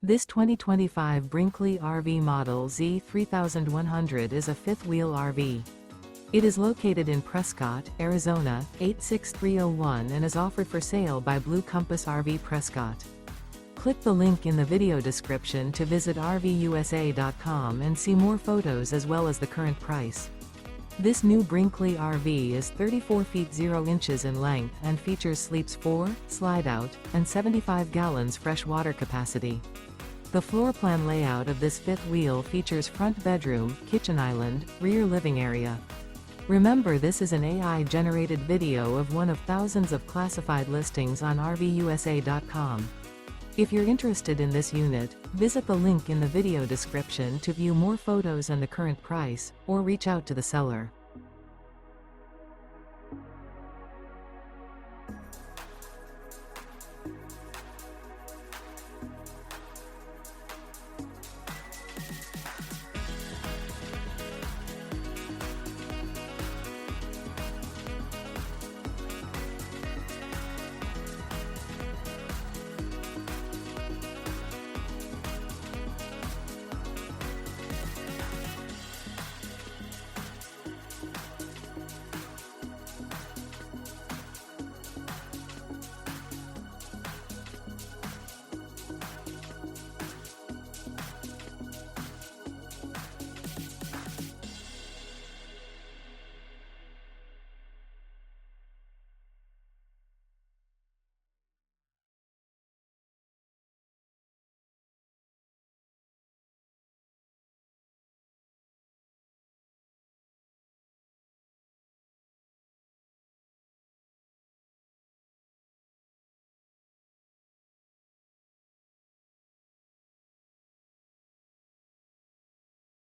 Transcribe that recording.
This 2025 Brinkley RV Model Z 3100 is a fifth-wheel RV. It is located in Prescott, Arizona, 86301 and is offered for sale by Blue Compass RV Prescott. Click the link in the video description to visit RVUSA.com and see more photos as well as the current price. This new Brinkley RV is 34 feet 0 inches in length and features sleeps 4, slide-out, and 75 gallons fresh water capacity. The floor plan layout of this fifth wheel features front bedroom, kitchen island, rear living area. Remember, this is an AI-generated video of one of thousands of classified listings on RVUSA.com. If you're interested in this unit, visit the link in the video description to view more photos and the current price, or reach out to the seller.